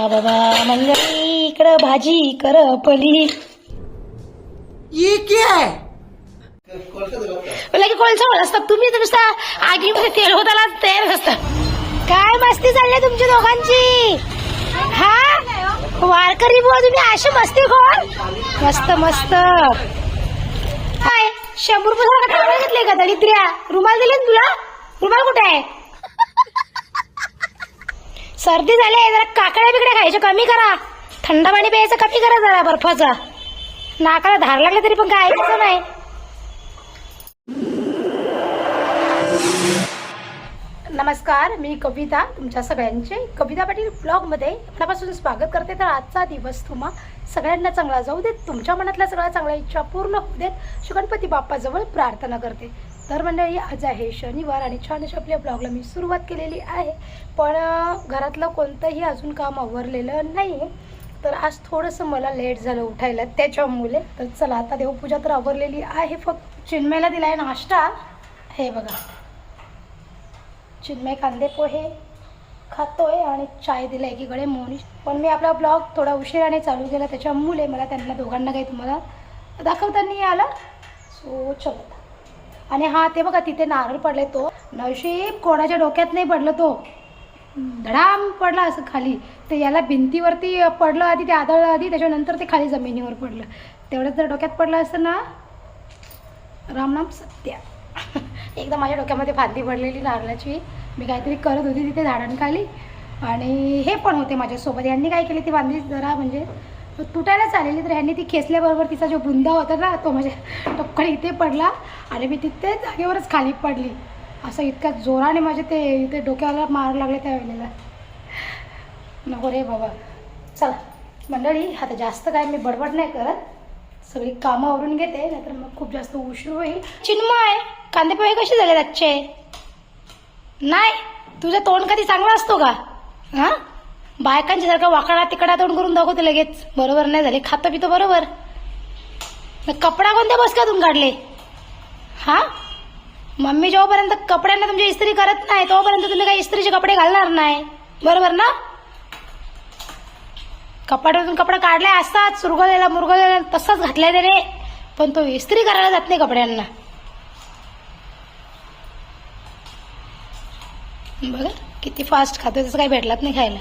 बाबा मंडळी इकडं भाजी करपली. ये क्या है? लगे कोळसा असतात तुम्ही तर नुसता आगीमध्ये तेल होताना तयार असतात. काय मस्ती चालली तुमच्या दोघांची? हा वारकरी बुवा तुम्ही अशी मस्ती खोर. मस्त मस्त. काय 100 रुपये घेतले का दलिद्र्या? रुमाल दिले ना तुला? रुमाल कुठे आहे? सर्दी झाली आहे जरा काकड्या बिकड्या खायच्या कमी करा. थंड पाणी प्यायचं कमी करा जरा बर्फाचा. नाकाला धार लागला तरी पण काय ऐकायचं नाही. नमस्कार, मी कविता तुमच्या सगळ्यांचे कविता पाटील ब्लॉगमध्ये मनापासून स्वागत करते. तर आजचा दिवस तुम्हा सगळ्यांना चांगला जाऊ देत, तुमच्या मनातल्या सगळ्या चांगल्या इच्छा पूर्ण होऊ देत श्री गणपती बाप्पाजवळ प्रार्थना करते. तर मंडळी आज आहे शनिवार आणि छान अशा आपल्या ब्लॉगला मी सुरुवात केलेली आहे. पण घरातलं कोणतंही अजून काम आवरलेलं नाही. तर आज थोडंसं मला लेट झालं उठायला त्याच्यामुळे. तर चला आता देवपूजा तर आवरलेली आहे. फक्त चिन्मयला दिलाय नाश्ता. हे बघा चिन्मय कांदे पोहे खातोय आणि चाय दिला एकीकडे मोनिश. पण मी आपला ब्लॉग थोडा उशिराने चालू केला त्याच्यामुळे मला त्यांना दोघांना काही तुम्हाला दाखवताना आला. सो चलो. आणि हा ते बघा तिथे नारळ पडले, तो नशीब कोणाच्या डोक्यात नाही पडलं, तो धडाम पडला असं खाली. ते याला भिंतीवरती पडलं आधी, ते आदळलं आधी, त्याच्यानंतर ते खाली जमिनीवर पडलं. तेवढंच जर डोक्यात पडलं असतं ना, रामनाम सत्य. एकदा माझ्या डोक्यामध्ये फांदी पडलेली नारळाची. मी काहीतरी करत होती तिथे झाडांखाली आणि हे पण होते माझ्यासोबत. यांनी काय केली, ती फांदी जरा म्हणजे तुटायलाच आलेली. तर ह्यांनी ती खेचल्याबरोबर तिचा जो बुंदा होता ना तो माझ्या टपकन इथे पडला आणि मी तिथे जागेवरच खाली पडली. असं इतक्या जोराने माझे ते इथे डोक्याला मार लागले त्यावेळेला. नको रे बाबा. चला मंडळी, आता जास्त काय मी बडबड नाही करत, सगळी कामं आवरून घेते, नाहीतर मग खूप जास्त उशीर होईल. चिन्मय कांदे पोहे कसे झाले आजचे? नाही तुझं तोंड कधी चांगला असतो का? हां बायकांच्या सारखं वाकडा तिकडा तोंड करून दाखवते लगेच. बरोबर नाही झाले. खातं पितो बरोबर. कपडा कोणत्या बसक्यातून काढले? हा मम्मी जोपर्यंत कपड्यांना तुमची इस्त्री करत नाही तोपर्यंत तुम्ही काही इस्त्रीचे कपडे घालणार नाही, बरोबर ना? कपाटातून कपडा काढलाय असाच सुरगळलेला मुरगळलेला तसाच घातलाय त्याने, पण तो इस्त्री करायला जात नाही कपड्यांना. बघा किती फास्ट खातोय, तसं काही भेटलाच नाही खायला.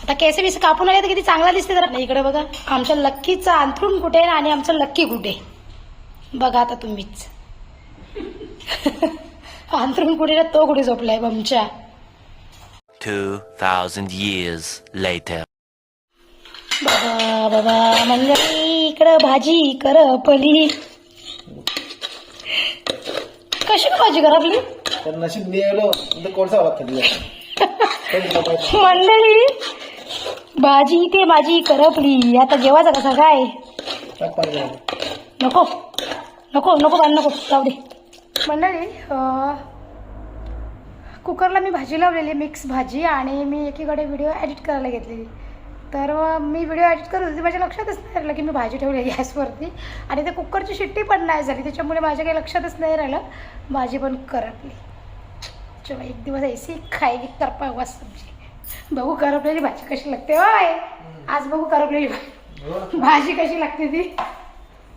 आता केस बिस कापून आले तर किती चांगला दिसते जरा. इकडे बघा आमच्या लक्कीचं अंथरूण कुठे आणि आमचं लक्की कुठे बघा आता तुम्हीच. अंथरूण कुठे तो कुठे झोपलाय आमच्या. 2000 years later. बाबा बाबा मंडळी इकडं भाजी करपली. कशी भाजी करपली नशीब मिळालं तर कोणसा आवाज मंडळी? भाजी ते माझी करपली. आता जेवायचं कसा काय? नको नको नको बांध नको जाऊ दे. मंडळी कुकरला मी भाजी लावलेली मिक्स भाजी आणि मी एकीकडे व्हिडिओ एडिट करायला घेतलेली. तर मी व्हिडिओ एडिट करत होती, माझ्या लक्षातच नाही राहिलं की मी भाजी ठेवली गॅसवरती आणि ते कुकरची शिट्टी पण नाही झाली, त्याच्यामुळे माझ्या काही लक्षातच नाही राहिलं. भाजी पण करपली. चलो एक दिवस ऐसी खायगी करपा हुआ सब्जी. बघू करपलेली भाजी कशी लागते. होय आज बघू करपलेली भाजी कशी लागते ती.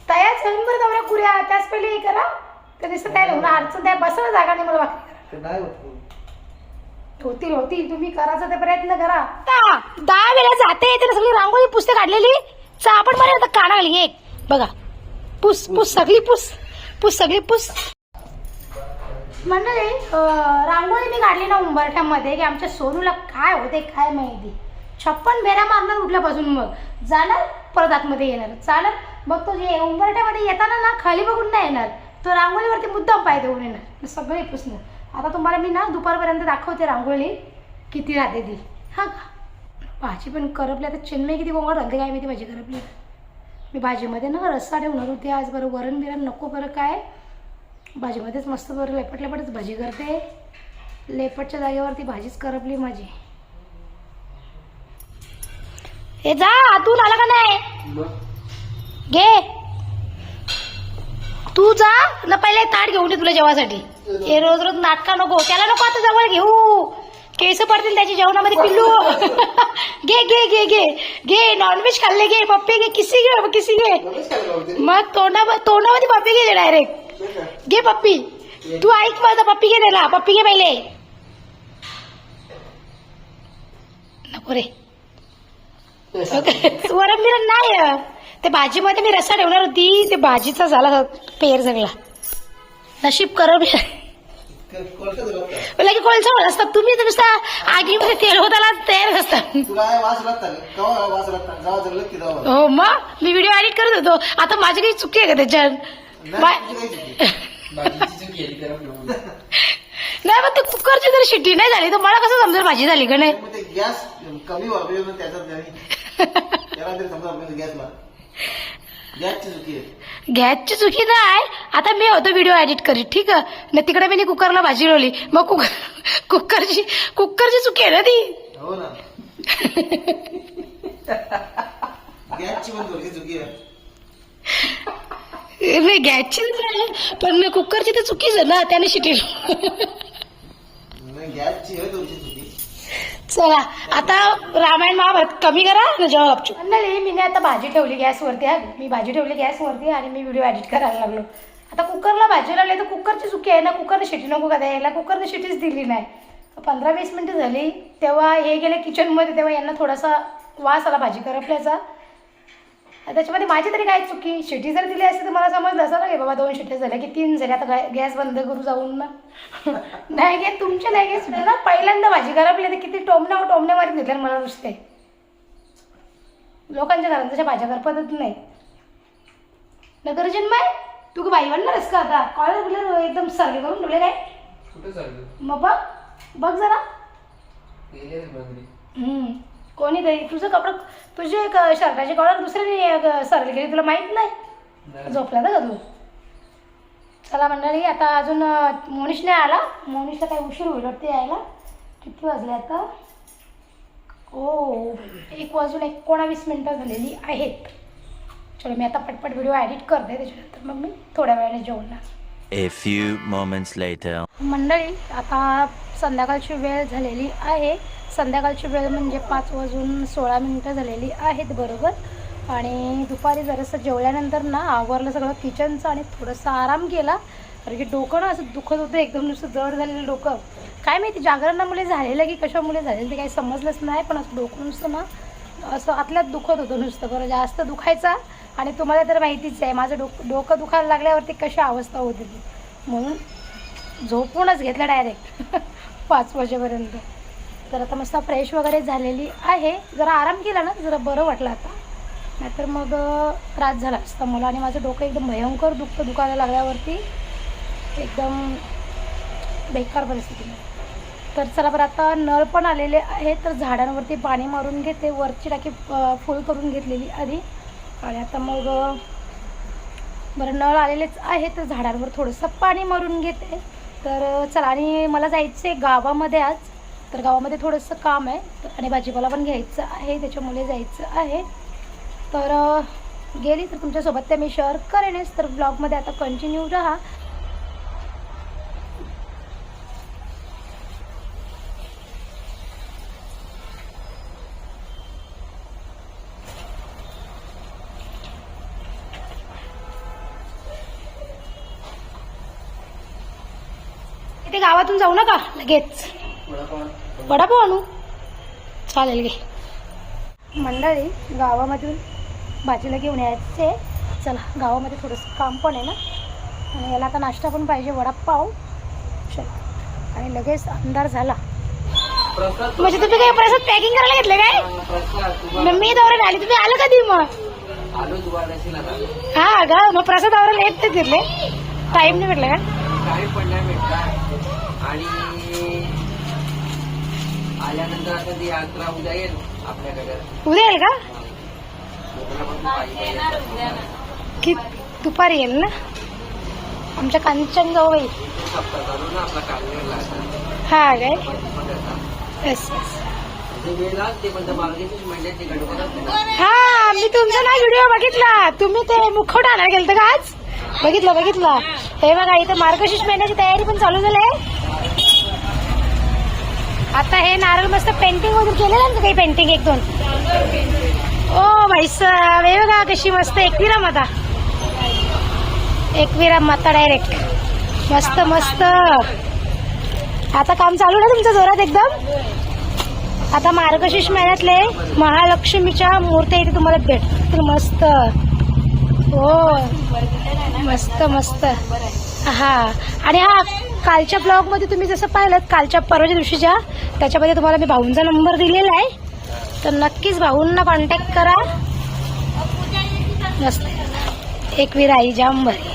तयार सांगून बरं नवऱ्या कुऱ्या त्याच पहिले हे करा. तर दिसतं काय लावून अडचण त्या बसायला जागा नाही मला बाकी. होतील होतील, तुम्ही करायचा ते प्रयत्न करा. 10 वेळा जाते त्याला सगळी रांगोळी पुसते काढलेली. आपण बरं आता काढाली एक बघा. पुस पुस सगळी पुस पुस सगळी पुस. मंडळी रांगोळी मी काढली ना उंबरठ्यामध्ये की आमच्या सोनूला काय होते काय माहिती. 56 फेऱ्या मारणार उठल्यापासून, मग जाणार परत आतमध्ये येणार चालत. मग तो जे उंबरठ्यामध्ये येताना ना खाली बघून नाही येणार, तो रांगोळीवरती मुद्दाम पाय देऊन येणार सगळे पुसणार. आता तुम्हाला मी ना दुपारपर्यंत दाखवते रांगोळी किती राहते ती. हा भाजी पण करपली. आता चिन्मय किती गोंगाट घालते काय माहिती भाजी करपली. मी भाजीमध्ये ना रस्सा ठेवणार होते आज. बरं वरण बिरण नको बरं, काय भाजीमध्येच मस्त बरं लेपट लेपटच भाजी करते. लेपटच्या जागेवरती भाजीच करपली माझी. हे जा आतून आला का नाही घे तू जा ना. पहिले ताट घेऊन ये तुला जेवासाठी. हे रोज रोज नाटका नको, त्याला नको आता जवळ घेऊ. केस पडतील त्याच्या जेवणामध्ये पिल्लू. घे घे घे घे घे नॉनव्हेज खाल्ले घे पप्पी घे किसी घे किसी घे मग तोंडामध्ये पप्पी घे डायरेक्ट घे पप्पी. तू ऐक माझा पप्पी घे त्याला पप्पी घे पहिले. नको रे वरण बिरण नाही ते भाजीमध्ये मी रस्सा ठेवणार होती ते भाजीचा झाला पेर सगळा. नशीब करब की कोळसा होत असतात तुम्ही तर नुसता आगीमध्ये तेल होताना तयार असतात. हो मग मी व्हिडिओ एडिट करत होतो. आता माझी काही चुकी आहे का त्याच्यात. नाही मग ते कुकरची जर शिट्टी नाही झाली तर मला कसं समजेल भाजी झाली का नाही. गॅस कमी वापरली त्याच्यात गॅसची चुकी आहे. गॅसची चुकी नाही. आता मी होतो व्हिडिओ एडिट करीत ठीक आहे ना तिकडे मी कुकरला भाजी लावली मग कुकरची चुकी आहे ना ती. हो ना गॅसची पण थोडीशी चुकी आहे. नाही गॅसची नाही पण कुकरची तर चुकीच आहे ना त्याने शिटी. गॅसची आहे थोडीशी चुकी. चला आता रामायण महाभारत कमी करा ना जेव्हा गपचूप. मंडळी मी आता भाजी ठेवली गॅसवरती. मी भाजी ठेवली गॅसवरती आणि मी व्हिडिओ एडिट करायला लागलो. आता कुकरला भाजी लावली तर कुकरची चुकी आहे ना. कुकरने शिटी नको का द्यायला. कुकरने शिटीच दिली नाही. 15-20 मिनिटं झाली तेव्हा हे गेले किचनमध्ये तेव्हा यांना थोडासा वास आला भाजी करपल्याचा. त्याच्यामध्ये माझी तरी काय चुकी. शिटी जर दिली असती तर मला समजलं असं ना की बाबा 2 शिट्ट्या झाल्या की 3 झाल्या आता गॅस बंद करू जाऊन ना. नाही गे तुमच्या नाही गे सुद्धा ना पहिल्यांदा भाजी करपली तर किती टोमण्यावर घेतल्या मला नुसते. लोकांच्या घरात तशा भाज्या करपतच नाही. नगरजन्मय तू बाई बनणारच का आता. कॉलेज एकदम सर्वे करून ठेवले काय. मग बघ जरा कोणीतरी तुझं कपडं तुझे शर्टाचे कॉलर दुसऱ्याने सरले गेली तुला माहित नाही. झोपला का तू. चला मंडळी आता अजून मोनिश नाही आला. मोनिशला काही उशीर होईल वाटते यायला. किती वाजले आता. 1:19 झालेली आहेत. चलो मी आता पटपट व्हिडिओ एडिट करते त्याच्यानंतर मग मी थोड्या वेळाने जेवणार. A few moments later. मंडळी आता संध्याकाळची वेळ झालेली आहे. संध्याकाळची वेळ म्हणजे 5:16 झालेली आहेत बरोबर. आणि दुपारी जरासं जेवल्यानंतर ना आवरलं सगळं किचनचं आणि थोडंसं आराम केला. कारण की डोकं ना असं दुखत होतं एकदम नुसतं जड झालेलं डोकं. काय माहिती जागरणामुळे झालेलं की कशामुळे झालेलं ते काही समजलंच नाही. पण असं डोकं नुसतं ना असं आतल्यात दुखत होतं नुसतं. बरं जास्त दुखायचा. आणि तुम्हाला तर माहितीच आहे माझं डोकं दुखायला लागल्यावरती कशी अवस्था होती ती. म्हणून झोपूनच घेतलं डायरेक्ट 5 वाजेपर्यंत. तर आता मस्त फ्रेश वगैरे झालेली आहे. जरा आराम केला ना जरा बरं वाटलं आता. नाहीतर मग त्रास झाला असता मला. आणि माझं डोकं एकदम भयंकर दुखायला लागल्यावरती एकदम बेकार परिस्थिती. तर चला बरं आता नळ पण आलेले आहे तर झाडांवरती पाणी मारून घेते. वरची टाकी फुल करून घेतलेली आधी. आणि आता मग बरं नळ आलेलेच आहे तर झाडांवर थोडंसं पाणी मारून घेते. तर चला आणि मला जायचं आहे गावामध्ये आज. तर गावामध्ये थोडंसं काम आहे आणि भाजीपाला पण घ्यायचं आहे त्याच्यामुळे जायचं आहे. तर गेली तर तुमच्यासोबत ते मी शेअर करेनच. तर ब्लॉगमध्ये आता कंटिन्यू राहा. इथे गावातून जाऊ नका लगेच. वडापाव आणू चालेल गे. मंडळी गावामधून भाजीला घेऊन यायचे. चला गावामध्ये थोडंसं काम पण आहे ना आणि याला आता नाश्ता पण पाहिजे वडापाव. चला आणि लगेच अंधार झाला. म्हणजे तुम्ही काही प्रसाद पॅकिंग करायला घेतलं काय. मी दौऱ्याला आली तुम्ही आलं कधी मग. हा गा मग प्रसाद दौऱ्याला येत नाही घेतले. टाइम नाही भेटला का. आणि आल्यानंतर आता ती यात्रा उद्या येईल आपल्याकडे. उद्या येईल का की दुपारी येईल ना. आमच्या कांचन जाऊबाई आपला कार्निवल हा काय. येस हा मी तुमचा ना व्हिडिओ बघितला. तुम्ही ते मुखवटा आणायला गेलतं का आज. बघितलं. हे बघा इथे मार्गशीर्ष महिन्याची तयारी पण चालू झाली आहे. आता हे नारळ मस्त पेंटिंग वगैरे केलेलं ना काही पेंटिंग एक दोन. ओ भाईसाहेब हे बघा कशी मस्त एकविरा माता. एकविरा माता डायरेक्ट. मस्त मस्त. आता काम चालू ना तुमचं जोरात एकदम. आता मार्गशीर्ष महिन्यातले महालक्ष्मीच्या मूर्त्या इथे तुम्हाला भेटतील मस्त. हो मस्त मस्त. हा आणि हा कालच्या ब्लॉग मध्ये तुम्ही जसं पाहिलं कालच्या परवाच्या दिवशीच्या त्याच्यामध्ये तुम्हाला मी भाऊंचा नंबर दिलेला आहे, तर नक्कीच भाऊंना कॉन्टॅक्ट करा. मस्त एकविरा आई जाम भारी.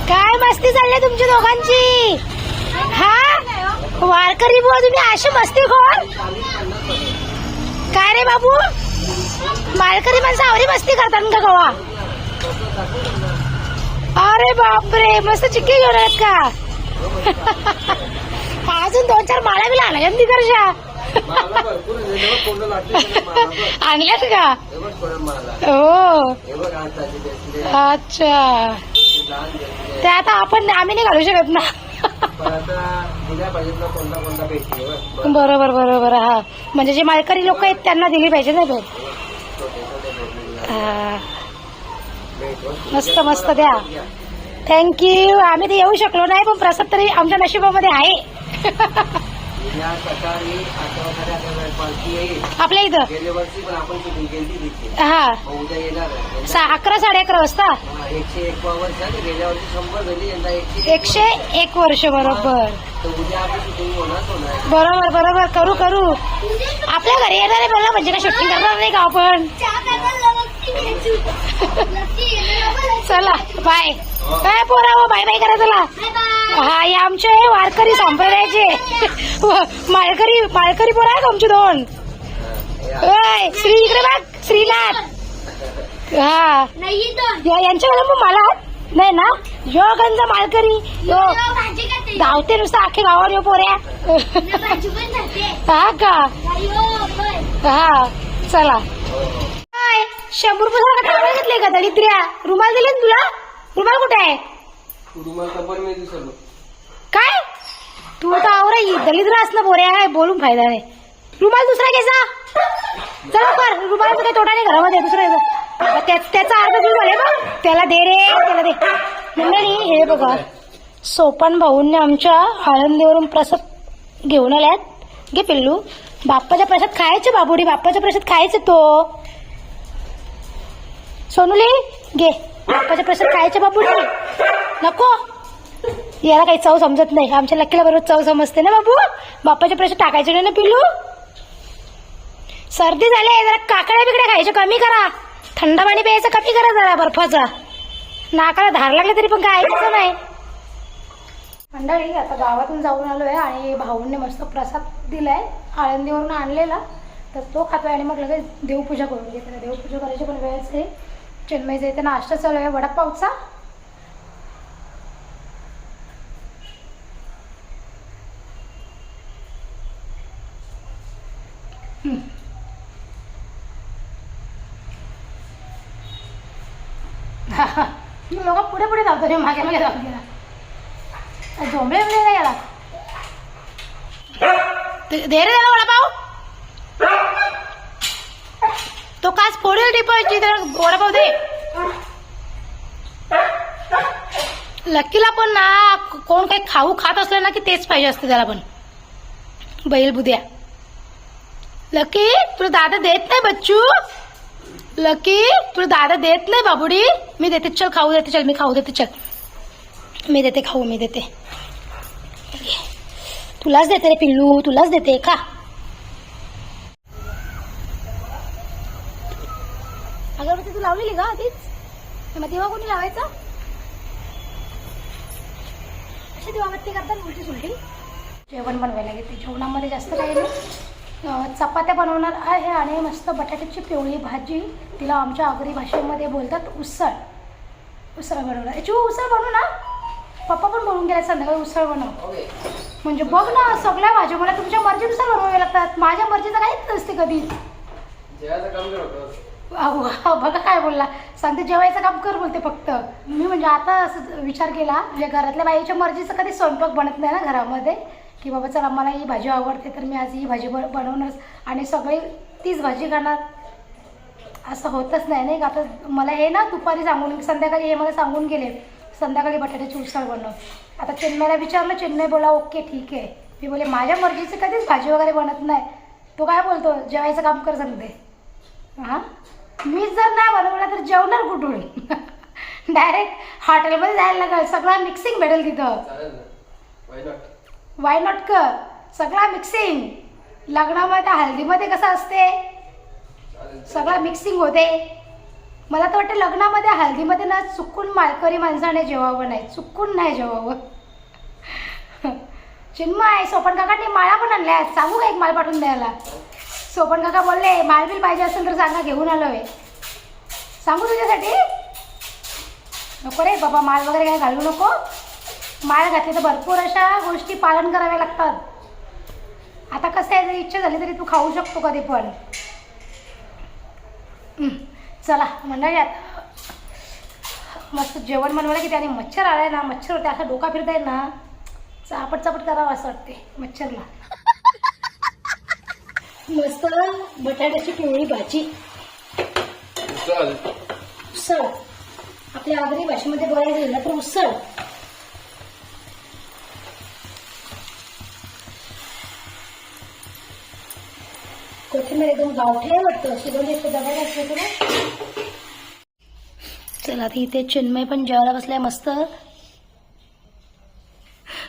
काय मस्ती चालली तुमची दोघांची. हा वारकरी बुवा तुम्ही अशी मस्ती खोर. काय रे बाबू मालकरी माणसं आवरी मस्ती करतात का गवा. अरे बापरे मस्त चिक्की घेऊन आहेत का. अजून 2-4 माळा बी लागल्या तिकडच्या. आणल्यात का. हो अच्छा ते आता आम्ही नाही घालू शकत ना. बरोबर बरोबर. हा म्हणजे जे मालकरी लोक आहेत त्यांना दिली पाहिजे ना भेट. मस्त मस्त द्या. थँक्यू. आम्ही ते येऊ शकलो नाही पण प्रसाद तरी आमच्या नशिबामध्ये आहे. आपल्या इथं हा 11-11:30 वाजता. 101 वर्ष. बरोबर बरोबर बरोबर. करू करू. आपल्या घरी येणार आहे मला म्हणजे काय शूटिंग करणार नाही का आपण. चला बाय काय पोरा हो बाय बाय करा चला. हा हे आमचे वारकरी संप्रदायाचे माळकरी पोरा आहे का आमचे 2. श्री इकडे बघ श्रीनाथ. हा यांच्याकडे मग मला नाही ना यो गंज माळकरी यो धावते नुसतं अख्खे गावावर यो पोऱ्या. हा का. हा चला. 100 रुपये घेतले का दलिद्र्या. रुमाल दिले ना तुला. रुमाल कुठे आहे. काय तू आता आवरा दलिद्र असणं बोऱ्या आहे बोलून फायदा नाही. रुमाल दुसरा घ्यायचा. चला कर रुमालाचा काही तोटा नाही घरामध्ये. दुसरा त्याचा अर्थ तुझं झाले बघ. त्याला दे रे त्याला दे. मंडळी हे बघा सोपान भाऊंनी आमच्या आळंदीवरून प्रसाद घेऊन आल्यात. घे पिल्लू. बाप्पाचा प्रसाद खायचे बाबुडी. बाप्पाचा प्रसाद खायचे तो. सोनुली घे बाप्पाचा प्रसाद खायचे बाबुडी. नको याला काही चव समजत नाही. आमच्या लक्कीला बरोबर चव समजते ना बाबू. बाप्पाचे प्रसाद टाकायचे नाही ना पिल्लू. सर्दी झाली जरा काकड्या बिकड्या खायच्या कमी करा. थंड पाणी प्यायचं कमी करा जरा बर्फाचा. नाकाला धार लागले तरी पण काय ऐकायचं नाही. मंडळी आता गावातून जाऊन आलोय आणि भाऊंनी मस्त प्रसाद दिलाय आळंदीवरून आणलेला, तर तो खातोय आणि मग लगेच देवपूजा करून घेते. देवपूजा करायची पण वेळच आहे. चिन्मयचा इथे नाश्ता चालू आहे वडापावचा. लोक पुढे पुढे धावतो रे मागे मागे धावतो गेला. झोंबळे बिंबळे नाही गेला. दे रे त्याला वडापाव. तो काच फोडेल टिपायची त्याला वडापाव दे. लकीला पण ना कोण काही खाऊ खात असलं ना की तेच पाहिजे असतं त्याला पण. बैल बुद्या. लकी तुला दादा देत नाही बच्चू. लकी तुला दादा देत नाही बाबुडी. मी देते चल खाऊ देते. चल मी खाऊ देते. चल मी देते खाऊ मी देते. तुलाच देते रे पिल्लू तुलाच देते खा. अगरबत्ती तू लावलेली का आधीच. मग तेव्हा कोणी लावायचं. अशी दिवाबत्ती करतात उलटी सुलटी. जेवण बनवायला घेते. जेवणामध्ये जास्त काही नाही. चपात्या बनवणार आहे आणि मस्त बटाट्याची पिवळी भाजी. तिला आमच्या आगरी भाषेमध्ये बोलतात उसळ. उसळ बनवणार. याची उसळ बनवू ना. पप्पा पण बनवून गेला संध्याकाळी उसळ बनव. म्हणजे बघ ना सगळ्या भाज्या मला तुमच्या मर्जीनुसार बनवाव्या लागतात. माझ्या मर्जीचं काहीच नसते कधी. बघा काय बोलला. सांगते जेवायचं काम कर बोलते फक्त. मी म्हणजे आता असं विचार केला म्हणजे घरातल्या बाईच्या मर्जीचं कधी स्वयंपाक बनत नाही ना घरामध्ये. की बाबा चला मला ही भाजी आवडते तर मी आज ही भाजी बनवणारच आणि सगळे तीच भाजी खाणार असं होतच नाही का. आता मला हे ना दुपारी संध्याकाळी हे मला सांगून गेले संध्याकाळी बटाट्याची उसळ बनव. आता चिन्मयला विचारलं, चिन्मय बोला ओके ठीक आहे. मी बोले माझ्या मर्जीचं कधीच भाजी वगैरे बनत नाही. तो काय बोलतो जेवायचं काम कर सांगते. हां मीच जर नाही बनवलं तर जेवणार कुठून? डायरेक्ट हॉटेलमध्ये जायला लागेल. सगळा मिक्सिंग भेटेल तिथं. वाय नॉट कर सगळा मिक्सिंग. लग्नामध्ये हळदीमध्ये कसं असते सगळा मिक्सिंग होते. मला तर वाटतं लग्नामध्ये हळदीमध्ये ना चुकून मालकरी माणसाने जेवावं नाही, चुकून नाही जेवावं. चिन्मय सोपन काकांनी माळा पण आणल्या. सांगू का एक माळ पाठवून द्यायला? सोपन काका बोलले माळ बिल पाहिजे असेल तर सांगा घेऊन आलो आहे. सांगू तुझ्यासाठी? नको रे बाबा माळ वगैरे काय घालू नको. माळ घातली तर भरपूर अशा गोष्टी पालन कराव्या लागतात. आता कसं आहे जर इच्छा झाली तरी तू खाऊ शकतो कधी पण. चला मंडळी आता मस्त जेवण बनवायला की त्याने मच्छर आलाय ना, मच्छर होते असा डोका फिरताय ना, चापट चापट करावं असं वाटते मच्छरला. मस्त बटाट्याची पिवळी भाजी उसळ. आपल्या आगरी भाषेमध्ये बोलायला गेलं तर उसळ. कोथिंबीर एकदम गावठी आहे वाटतं. सुगंध इतकं जबरदस्त असते तुला. चला आता इथे चिन्मय पण जेवायला बसलाय. मस्त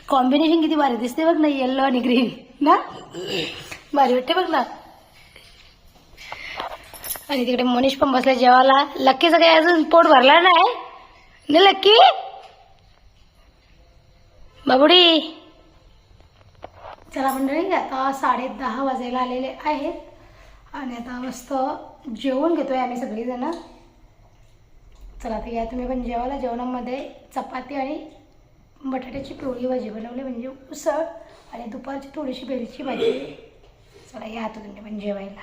कॉम्बिनेशन किती भारी दिसते बघ ना, येल्लो आणि ग्रीन ना, भारी वाटते बघ ना. आणि तिकडे मनीष पण बसलाय जेवायला. लक्कीचं काही अजून पोट भरला नाही ना लक्की बाबुडी. चला मंडळी आता 10:30 वाजायला आलेले आहेत आणि आता मस्त जेवण घेतोय आम्ही सगळीजण. चला तर या तुम्ही पण जेवायला. जेवणामध्ये चपाती आणि बटाट्याची पिवळी भाजी बनवली म्हणजे उसळ आणि दुपारची थोडीशी बेलची भाजी. चला या तुम्ही पण जेवायला.